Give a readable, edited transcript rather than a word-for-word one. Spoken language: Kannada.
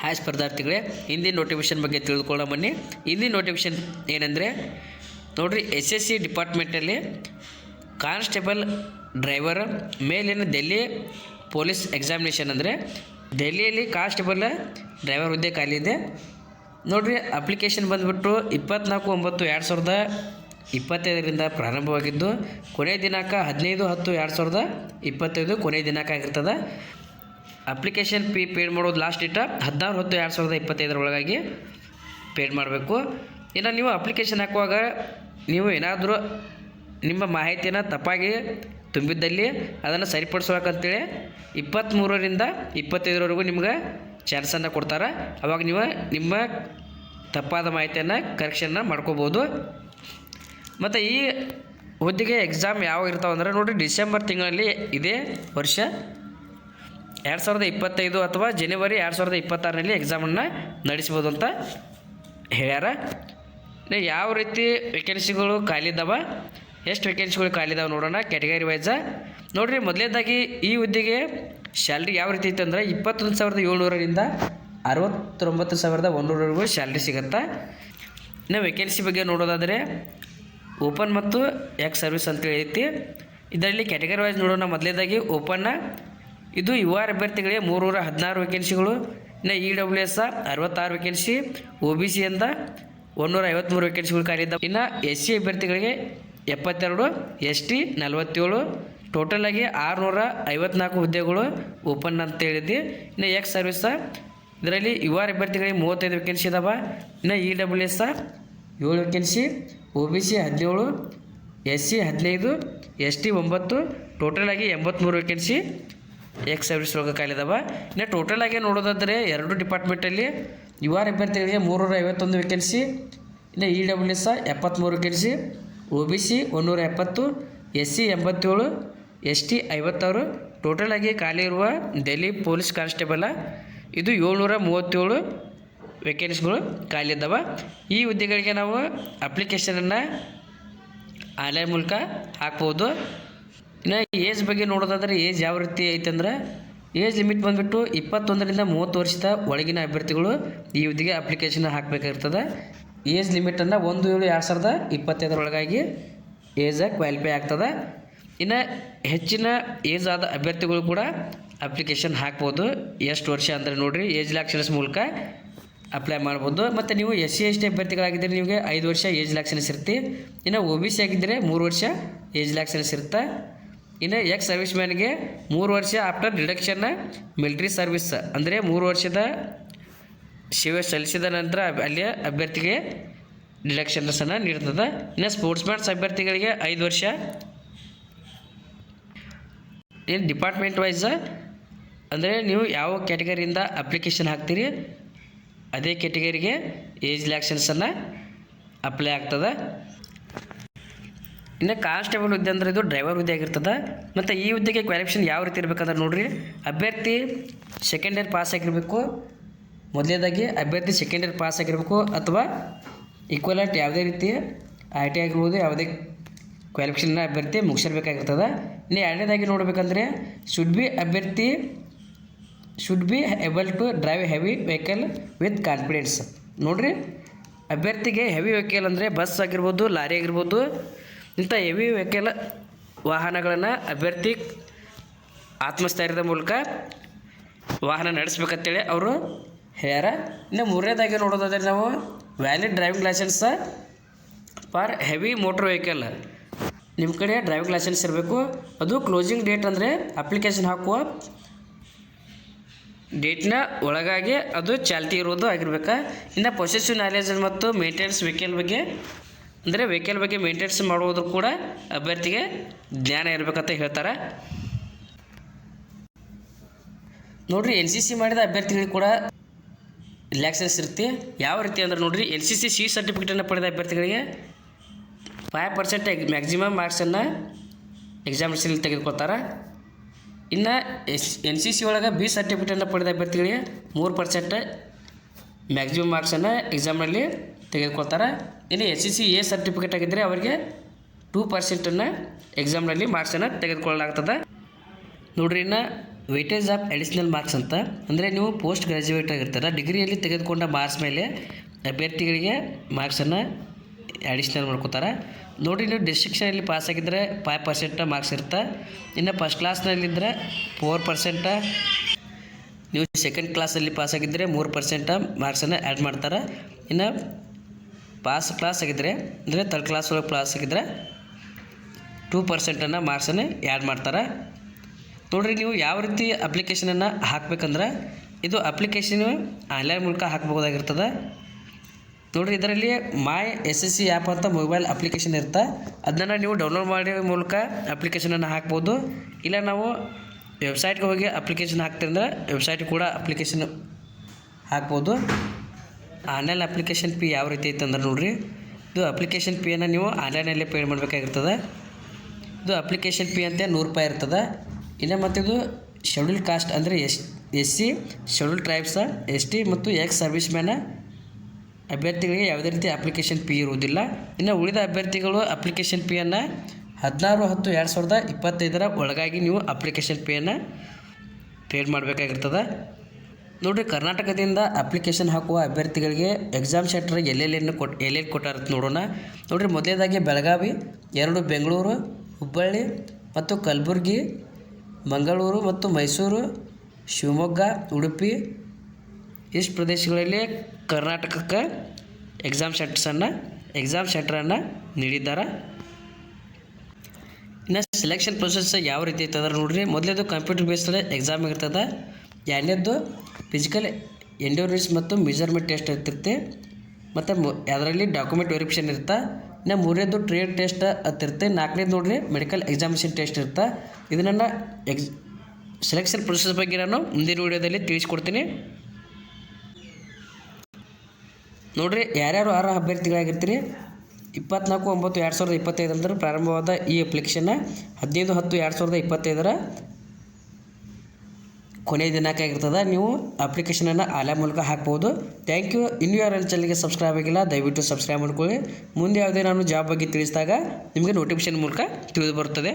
ಹಾಯ್ ಸ್ಪರ್ಧಾರ್ಥಿಗಳೇ, ಹಿಂದಿನ ನೋಟಿಫಿಕೇಷನ್ ಬಗ್ಗೆ ತಿಳಿದುಕೊಳ್ಳೋ ಬನ್ನಿ. ಹಿಂದಿನ ನೋಟಿಫಿಕೇಷನ್ ಏನಂದರೆ ನೋಡಿರಿ, SSC ಡಿಪಾರ್ಟ್ಮೆಂಟಲ್ಲಿ ಕಾನ್ಸ್ಟೇಬಲ್ ಡ್ರೈವರ್ ಮೇಲಿನ ಡೆಲ್ಲಿ ಪೊಲೀಸ್ ಎಕ್ಸಾಮಿನೇಷನ್ ಅಂದರೆ ಡೆಲ್ಲಿಯಲ್ಲಿ ಕಾನ್ಸ್ಟೇಬಲ್ ಡ್ರೈವರ್ ಹುದ್ದೆ ಖಾಲಿ ಇದೆ ನೋಡಿರಿ. ಅಪ್ಲಿಕೇಶನ್ ಬಂದುಬಿಟ್ಟು 24/9/2025 ಪ್ರಾರಂಭವಾಗಿದ್ದು ಕೊನೆಯ ದಿನಾಂಕ 15/10/2025 ಕೊನೆಯ ದಿನಾಂಕ ಆಗಿರ್ತದೆ. ಅಪ್ಲಿಕೇಶನ್ ಫೀ ಪೇಡ್ ಮಾಡೋದು ಲಾಸ್ಟ್ ಡೇಟ 16/10/2025 ಒಳಗಾಗಿ ಪೇಡ್ ಮಾಡಬೇಕು. ಇನ್ನು ನೀವು ಅಪ್ಲಿಕೇಶನ್ ಹಾಕುವಾಗ ನೀವು ಏನಾದರೂ ನಿಮ್ಮ ಮಾಹಿತಿಯನ್ನು ತಪ್ಪಾಗಿ ತುಂಬಿದ್ದಲ್ಲಿ ಅದನ್ನು ಸರಿಪಡಿಸ್ಬೇಕಂತೇಳಿ 23ರಿಂದ 25ರವರೆಗೂ ನಿಮ್ಗೆ ಚಾನ್ಸನ್ನು ಕೊಡ್ತಾರೆ. ಅವಾಗ ನೀವು ನಿಮ್ಮ ತಪ್ಪಾದ ಮಾಹಿತಿಯನ್ನು ಕರೆಕ್ಷನ್ನ ಮಾಡ್ಕೋಬೋದು. ಮತ್ತು ಈ ಹುದ್ದೆಗೆ ಎಕ್ಸಾಮ್ ಯಾವಾಗ ಇರ್ತಾವೆ ಅಂದರೆ ನೋಡಿರಿ, ಡಿಸೆಂಬರ್ ತಿಂಗಳಲ್ಲಿ ಇದೇ ವರ್ಷ 2025 ಅಥವಾ ಜನವರಿ 2026ರಲ್ಲಿ ಎಕ್ಸಾಮನ್ನು ನಡೆಸ್ಬೋದು ಅಂತ ಹೇಳ್ಯಾರ. ಯಾವ ರೀತಿ ವೇಕೆನ್ಸಿಗಳು ಖಾಲಿ ಇದ್ದಾವೆ, ಎಷ್ಟು ವೇಕೆನ್ಸಿಗಳು ಖಾಲಿ ಇದಾವೆ ನೋಡೋಣ ಕ್ಯಾಟಗರಿ ವೈಸ. ನೋಡಿರಿ, ಮೊದಲನೇದಾಗಿ ಈ ಹುದ್ದೆಗೆ ಸ್ಯಾಲ್ರಿ ಯಾವ ರೀತಿ ಇತ್ತು ಅಂದರೆ 21,700ರಿಂದ 69,100ವರೆಗೂ ಸ್ಯಾಲ್ರಿ ಸಿಗುತ್ತೆ. ಇನ್ನು ವೇಕೆನ್ಸಿ ಬಗ್ಗೆ ನೋಡೋದಾದರೆ ಓಪನ್ ಮತ್ತು ಎಕ್ಸ್ ಸರ್ವಿಸ್ ಅಂತೇಳಿ ಐತಿ. ಇದರಲ್ಲಿ ಕ್ಯಾಟಗರಿ ವೈಸ್ ನೋಡೋಣ. ಮೊದಲನೇದಾಗಿ ಓಪನ್ನ ಇದು UR ಅಭ್ಯರ್ಥಿಗಳಿಗೆ 316 ವೇಕೆನ್ಸಿಗಳು. ಇನ್ನು EWS 66 ವೇಕೆನ್ಸಿ, OBC ಇಂದ 153 ವೇಕೆನ್ಸಿಗಳು ಖಾಲಿ ಇದ್ದಾವೆ. ಇನ್ನು SC ಅಭ್ಯರ್ಥಿಗಳಿಗೆ 72, ST 47, ಟೋಟಲಾಗಿ 654 ಹುದ್ದೆಗಳು ಓಪನ್ ಅಂತ ಹೇಳಿದ್ವಿ. ಇನ್ನು ಎಕ್ಸ್ ಸರ್ವಿಸ ಇದರಲ್ಲಿ UR ಅಭ್ಯರ್ಥಿಗಳಿಗೆ 35 ವೇಕೆನ್ಸಿ ಇದಾವೆ. ಇನ್ನು EWS 7 vacancy, OBC 17, SC 15, ST 9, ಟೋಟಲಾಗಿ 83 vacancy ex service ಒಳಗೆ ಖಾಲಿ ಇದಾವೆ. ಇನ್ನು ಟೋಟಲಾಗಿ ನೋಡೋದಾದರೆ ಎರಡು ಡಿಪಾರ್ಟ್ಮೆಂಟಲ್ಲಿ UR ಅಭ್ಯರ್ಥಿಗಳಿಗೆ 351 ವೇಕೆನ್ಸಿ, ಇನ್ನು EWS 73 vacancy, OBC 170, SC 87, ST 56, ಟೋಟಲಾಗಿ ಖಾಲಿ ಇರುವ ಡೆಲ್ಲಿ ಪೊಲೀಸ್ ಕಾನ್ಸ್ಟೇಬಲ ಇದು 737 ವೇಕೆನ್ಸಿಗಳು ಖಾಲಿ ಇದ್ದಾವೆ. ಈ ಹುದ್ದೆಗಳಿಗೆ ನಾವು ಅಪ್ಲಿಕೇಶನನ್ನು ಆನ್ಲೈನ್ ಮೂಲಕ ಹಾಕ್ಬೋದು. ಇನ್ನು ಏಜ್ ಬಗ್ಗೆ ನೋಡೋದಾದರೆ ಏಜ್ ಯಾವ ರೀತಿ ಐತಂದ್ರೆ ಏಜ್ ಲಿಮಿಟ್ ಬಂದುಬಿಟ್ಟು 21ರಿಂದ 30 ವರ್ಷದ ಒಳಗಿನ ಅಭ್ಯರ್ಥಿಗಳು ಈ ಹುದ್ದೆಗೆ ಅಪ್ಲಿಕೇಶನ್ ಹಾಕಬೇಕಾಗಿರ್ತದೆ. ಏಜ್ ಲಿಮಿಟನ್ನು 1/7/2025 ಒಳಗಾಗಿ ಏಜ್ ಕ್ವಾಲಿಫೈ ಆಗ್ತದೆ. ಇನ್ನು ಹೆಚ್ಚಿನ ಏಜ್ ಆದ ಅಭ್ಯರ್ಥಿಗಳು ಕೂಡ ಅಪ್ಲಿಕೇಶನ್ ಹಾಕ್ಬೋದು. ಎಷ್ಟು ವರ್ಷ ಅಂದರೆ ನೋಡಿರಿ, ಏಜ್ ರಿಲ್ಯಾಕ್ಸೇಷನ್ಸ್ ಮೂಲಕ ಅಪ್ಲೈ ಮಾಡ್ಬೋದು. ಮತ್ತು ನೀವು SC ST ಅಭ್ಯರ್ಥಿಗಳಾಗಿದ್ದರೆ ನಿಮಗೆ 5 ವರ್ಷ ಏಜ್ ರಿಲ್ಯಾಕ್ಸೇಷನ್ಸ್ ಇರುತ್ತೆ. ಇನ್ನು OBC ಆಗಿದ್ದರೆ 3 ವರ್ಷ ಏಜ್ ರಿಲ್ಯಾಕ್ಸೇಷನ್ಸ್ ಇರುತ್ತೆ. ಇನ್ನು ಎಕ್ಸ್ ಸರ್ವಿಸ್ ಮ್ಯಾನ್ಗೆ 3 ವರ್ಷ ಆಫ್ಟರ್ ಡಿಡಕ್ಷನ್ನ ಮಿಲಿಟ್ರಿ ಸರ್ವಿಸ್ ಅಂದರೆ 3 ವರ್ಷದ ಸೇವೆ ಸಲ್ಲಿಸಿದ ನಂತರ ಅಲ್ಲಿಯ ಅಭ್ಯರ್ಥಿಗೆ ಡಿಡಕ್ಷನ್ಸನ್ನು ನೀಡ್ತದೆ. ಇನ್ನು ಸ್ಪೋರ್ಟ್ಸ್ ಮ್ಯಾನ್ಸ್ ಅಭ್ಯರ್ಥಿಗಳಿಗೆ 5 ವರ್ಷ. ಇನ್ನು ಡಿಪಾರ್ಟ್ಮೆಂಟ್ ವೈಸ್ ಅಂದರೆ ನೀವು ಯಾವ ಕ್ಯಾಟಗರಿಯಿಂದ ಅಪ್ಲಿಕೇಶನ್ ಹಾಕ್ತೀರಿ ಅದೇ ಕ್ಯಾಟಗರಿಗೆ ಏಜ್ ರಿಲ್ಯಾಕ್ಸೇಷನ್ಸನ್ನು ಅಪ್ಲೈ ಆಗ್ತದೆ. ಇನ್ನು ಕಾನ್ಸ್ಟೇಬಲ್ ಹುದ್ದೆ ಅಂದರೆ ಇದು ಡ್ರೈವರ್ ಹುದ್ದೆ ಆಗಿರ್ತದೆ. ಮತ್ತು ಈ ಹುದ್ದೆಗೆ ಕ್ವಾಲಿಫಿಕೇಷನ್ ಯಾವ ರೀತಿ ಇರಬೇಕಂದ್ರೆ ನೋಡಿರಿ, ಅಭ್ಯರ್ಥಿ ಸೆಕೆಂಡ್ ಇಯರ್ ಪಾಸ್ ಆಗಿರಬೇಕು. ಮೊದಲನೇದಾಗಿ ಅಭ್ಯರ್ಥಿ ಸೆಕೆಂಡ್ ಇಯರ್ ಪಾಸ್ ಆಗಿರಬೇಕು ಅಥವಾ ಈಕ್ವಲೆಂಟ್ ಯಾವುದೇ ರೀತಿ ITI ಆಗಿರ್ಬೋದು, ಯಾವುದೇ ಕ್ವಾಲಿಫಿಕೇಷನ್ನ ಅಭ್ಯರ್ಥಿ ಮುಗಿಸಿರ್ಬೇಕಾಗಿರ್ತದೆ. ಇನ್ನು ಎರಡನೇದಾಗಿ ನೋಡಬೇಕಂದ್ರೆ ಅಭ್ಯರ್ಥಿ should be able to drive heavy vehicle with confidence. ನೋಡಿರಿ, ಅಭ್ಯರ್ಥಿಗೆ ಹೆವಿ ವೆಹಿಕಲ್ ಅಂದರೆ ಬಸ್ ಆಗಿರ್ಬೋದು, ಲಾರಿ ಆಗಿರ್ಬೋದು, ಇಂಥ ಹೆವಿ ವೆಹಿಕಲ್ ವಾಹನಗಳನ್ನು ಅಭ್ಯರ್ಥಿ ಆತ್ಮಸ್ಥೈರ್ಯದ ಮೂಲಕ ವಾಹನ ನಡೆಸ್ಬೇಕಂತೇಳಿ ಅವರು ಹೇಳ್ಯಾರ. ಇನ್ನು ಮೂರನೇದಾಗಿ ನೋಡೋದಾದರೆ ನಾವು valid driving licence for heavy motor vehicle. ನಿಮ್ಮ ಕಡೆ ಡ್ರೈವಿಂಗ್ ಲೈಸೆನ್ಸ್ ಇರಬೇಕು. ಅದು ಕ್ಲೋಸಿಂಗ್ ಡೇಟ್ ಅಂದರೆ ಅಪ್ಲಿಕೇಶನ್ ಹಾಕುವ ಡೇಟ್ನ ಒಳಗಾಗಿ ಅದು ಚಾಲ್ತಿ ಇರೋದು ಆಗಿರ್ಬೇಕು. ಇನ್ನು ಪೊಸೆಸಿವ್ ನಾಲೆಜ್ ಮತ್ತು ಮೇಂಟೆನೆನ್ಸ್ ವೆಹಿಕಲ್ ಬಗ್ಗೆ ಅಂದರೆ ವೆಹಿಕಲ್ ಬಗ್ಗೆ ಮೇಂಟೆನೆನ್ಸ್ ಮಾಡುವುದು ಕೂಡ ಅಭ್ಯರ್ಥಿಗೆ ಜ್ಞಾನ ಇರಬೇಕಂತ ಹೇಳ್ತಾರೆ. ನೋಡಿರಿ, NCC ಮಾಡಿದ ಅಭ್ಯರ್ಥಿಗಳಿಗೆ ಕೂಡ ರಿಲ್ಯಾಕ್ಸೇಷನ್ಸ್ ಇರುತ್ತೆ. ಯಾವ ರೀತಿ ಅಂದ್ರೆ ನೋಡಿರಿ, NCC C ಸರ್ಟಿಫಿಕೇಟನ್ನು ಪಡೆದ ಅಭ್ಯರ್ಥಿಗಳಿಗೆ 5% ಮ್ಯಾಕ್ಸಿಮಮ್ ಮಾರ್ಕ್ಸನ್ನು ಎಕ್ಸಾಮಿನೇಷನಲ್ಲಿ ತೆಗೆದುಕೊಳ್ತಾರೆ. ಇನ್ನು NCC ಒಳಗೆ B ಸರ್ಟಿಫಿಕೇಟನ್ನು ಪಡೆದ ಅಭ್ಯರ್ಥಿಗಳಿಗೆ 3% ಮ್ಯಾಕ್ಸಿಮಮ್ ಮಾರ್ಕ್ಸನ್ನು ಎಕ್ಸಾಮ್ನಲ್ಲಿ ತೆಗೆದುಕೊಳ್ತಾರೆ. ಇನ್ನು SCC A ಸರ್ಟಿಫಿಕೇಟ್ ಆಗಿದ್ದರೆ ಅವರಿಗೆ 2% ಎಕ್ಸಾಮ್ನಲ್ಲಿ ಮಾರ್ಕ್ಸನ್ನು ತೆಗೆದುಕೊಳ್ಳಲಾಗ್ತದೆ. ನೋಡ್ರಿ, ಇನ್ನು ವೆಯ್ಟೇಜ್ ಆಫ್ ಅಡಿಷ್ನಲ್ ಮಾರ್ಕ್ಸ್ ಅಂತ ಅಂದರೆ ನೀವು ಪೋಸ್ಟ್ ಗ್ರ್ಯಾಜುಯೇಟ್ ಆಗಿರ್ತೀರ, ಡಿಗ್ರಿಯಲ್ಲಿ ತೆಗೆದುಕೊಂಡ ಮಾರ್ಕ್ಸ್ ಮೇಲೆ ಅಭ್ಯರ್ಥಿಗಳಿಗೆ ಮಾರ್ಕ್ಸನ್ನು ಅಡಿಷ್ನಲ್ ಮಾಡ್ಕೋತಾರೆ. ನೋಡಿ, ನೀವು ಡಿಸ್ಟಿಂಕ್ಷನಲ್ಲಿ ಪಾಸ್ ಆಗಿದ್ದರೆ 5% ಮಾರ್ಕ್ಸ್ ಇರುತ್ತೆ. ಇನ್ನು ಫಸ್ಟ್ ಕ್ಲಾಸ್ನಲ್ಲಿದ್ದರೆ 4%, ನೀವು ಸೆಕೆಂಡ್ ಕ್ಲಾಸಲ್ಲಿ ಪಾಸ್ ಆಗಿದ್ದರೆ 3% ಮಾರ್ಕ್ಸನ್ನು ಆ್ಯಡ್ ಮಾಡ್ತಾರೆ. ಇನ್ನು ಕ್ಲಾಸ್ ಆಗಿದ್ದರೆ ಅಂದರೆ ಥರ್ಡ್ ಕ್ಲಾಸ್ ಒಳಗೆ ಪಾಸ್ ಆಗಿದ್ದರೆ 2% ಮಾರ್ಕ್ಸನ್ನು ಆ್ಯಡ್ ಮಾಡ್ತಾರೆ. ನೋಡಿರಿ, ನೀವು ಯಾವ ರೀತಿ ಅಪ್ಲಿಕೇಶನನ್ನು ಹಾಕಬೇಕಂದ್ರೆ ಇದು ಅಪ್ಲಿಕೇಶನು ಆನ್ಲೈನ್ ಮೂಲಕ ಹಾಕ್ಬೋದಾಗಿರ್ತದೆ. ನೋಡಿರಿ, ಇದರಲ್ಲಿ ಮೈ SSC ಆ್ಯಪ್ ಅಂತ ಮೊಬೈಲ್ ಅಪ್ಲಿಕೇಶನ್ ಇರುತ್ತೆ. ಅದನ್ನು ನೀವು ಡೌನ್ಲೋಡ್ ಮಾಡೋ ಮೂಲಕ ಅಪ್ಲಿಕೇಶನನ್ನು ಹಾಕ್ಬೋದು. ಇಲ್ಲ ನಾವು ವೆಬ್ಸೈಟ್ಗೆ ಹೋಗಿ ಅಪ್ಲಿಕೇಶನ್ ಹಾಕ್ತೀವಿ ಅಂದರೆ ವೆಬ್ಸೈಟ್ ಕೂಡ ಅಪ್ಲಿಕೇಶನ್ ಹಾಕ್ಬೋದು. ಆನ್ಲೈನ್ ಅಪ್ಲಿಕೇಶನ್ ಫೀ ಯಾವ ರೀತಿ ಐತೆ ಅಂದ್ರೆ ನೋಡಿರಿ, ಇದು ಅಪ್ಲಿಕೇಶನ್ ಫೀಯನ್ನು ನೀವು ಆನ್ಲೈನಲ್ಲಿ ಪೇ ಮಾಡಬೇಕಾಗಿರ್ತದೆ. ಇದು ಅಪ್ಲಿಕೇಶನ್ ಫೀ ಅಂತ 100 ರೂಪಾಯಿ ಇರ್ತದೆ. ಇನ್ನು ಮತ್ತು ಇದು ಶೆಡ್ಯೂಲ್ ಕಾಸ್ಟ್ ಅಂದರೆ SC, ಶೆಡ್ಯೂಲ್ ಟ್ರೈಬ್ಸ, ST ಮತ್ತು ಎಕ್ಸ್ ಸರ್ವಿಸ್ ಮ್ಯಾನ ಅಭ್ಯರ್ಥಿಗಳಿಗೆ ಯಾವುದೇ ರೀತಿ ಅಪ್ಲಿಕೇಶನ್ ಫೀ ಇರುವುದಿಲ್ಲ. ಇನ್ನು ಉಳಿದ ಅಭ್ಯರ್ಥಿಗಳು ಅಪ್ಲಿಕೇಶನ್ ಫೀಯನ್ನು 16/10/2025 ಒಳಗಾಗಿ ನೀವು ಅಪ್ಲಿಕೇಶನ್ ಫೀಯನ್ನು ಪೇ ಮಾಡಬೇಕಾಗಿರ್ತದೆ. ನೋಡಿರಿ, ಕರ್ನಾಟಕದಿಂದ ಅಪ್ಲಿಕೇಶನ್ ಹಾಕುವ ಅಭ್ಯರ್ಥಿಗಳಿಗೆ ಎಕ್ಸಾಮ್ ಸೆಂಟರ್ ಎಲ್ಲೆಲ್ಲಿ ಕೊಟ್ಟಾರತ್ತೆ ನೋಡೋಣ. ನೋಡಿರಿ, ಮೊದಲನೇದಾಗಿ ಬೆಳಗಾವಿ, 2 ಬೆಂಗಳೂರು, ಹುಬ್ಬಳ್ಳಿ ಮತ್ತು ಕಲಬುರಗಿ, ಮಂಗಳೂರು ಮತ್ತು ಮೈಸೂರು, ಶಿವಮೊಗ್ಗ, ಉಡುಪಿ ಇಷ್ಟು ಪ್ರದೇಶಗಳಲ್ಲಿ ಕರ್ನಾಟಕಕ್ಕೆ ಎಕ್ಸಾಮ್ ಸೆಂಟರನ್ನು ನೀಡಿದ್ದಾರೆ. ಇನ್ನು ಸೆಲೆಕ್ಷನ್ ಪ್ರೊಸೆಸ್ ಯಾವ ರೀತಿ ಇರ್ತದೆ ನೋಡಿರಿ, ಮೊದಲೇದು ಕಂಪ್ಯೂಟರ್ ಬೇಸ್ಡ್ ಎಕ್ಸಾಮ್ ಇರ್ತದೆ. ಎರಡನೇದು ಫಿಸಿಕಲ್ ಎಂಡ್ಯೂರೆನ್ಸ್ ಮತ್ತು ಮೆಜರ್ಮೆಂಟ್ ಟೆಸ್ಟ್ ಇರ್ತಿರುತ್ತೆ. ಮತ್ತು ಅದರಲ್ಲಿ ಡಾಕ್ಯುಮೆಂಟ್ ವೆರಿಫಿಕೇಷನ್ ಇರುತ್ತೆ. ಇನ್ನು ಮೂರನೇದು ಟ್ರೇಡ್ ಟೆಸ್ಟ್ ಅಂತಿರುತ್ತೆ. ನಾಲ್ಕನೇದು ನೋಡಿರಿ ಮೆಡಿಕಲ್ ಎಕ್ಸಾಮಿನೇಷನ್ ಟೆಸ್ಟ್ ಇರುತ್ತೆ. ಇದನ್ನು ಸೆಲೆಕ್ಷನ್ ಪ್ರೊಸೆಸ್ ಬಗ್ಗೆ ನಾನು ಮುಂದಿನ ವಿಡಿಯೋದಲ್ಲಿ ತಿಳಿಸ್ಕೊಡ್ತೀನಿ. ನೋಡಿರಿ, ಯಾರ್ಯಾರು ಅರ್ಹ ಅಭ್ಯರ್ಥಿಗಳಾಗಿರ್ತೀರಿ 24/9/2025 ಪ್ರಾರಂಭವಾದ ಈ ಅಪ್ಲಿಕೇಶನ್ನ 15/10/2025 ಕೊನೆಯ ದಿನಾಂಕ ಆಗಿರ್ತದೆ. ನೀವು ಅಪ್ಲಿಕೇಶನನ್ನು ಆನ್ಲೈನ್ ಮೂಲಕ ಹಾಕ್ಬೋದು. Thank you. ಇನ್ನೂ ಯಾರು ಚಾನಲ್ಗೆ ಸಬ್ಸ್ಕ್ರೈಬ್ ಆಗಿಲ್ಲ, ದಯವಿಟ್ಟು ಸಬ್ಸ್ಕ್ರೈಬ್ ಮಾಡ್ಕೊಳ್ಳಿ. ಮುಂದೆ ಯಾವುದೇ ನಾನು ಜಾಬ್ ಬಗ್ಗೆ ತಿಳಿಸಿದಾಗ ನಿಮಗೆ ನೋಟಿಫಿಕೇಶನ್ ಮೂಲಕ ತಿಳಿದು ಬರುತ್ತದೆ.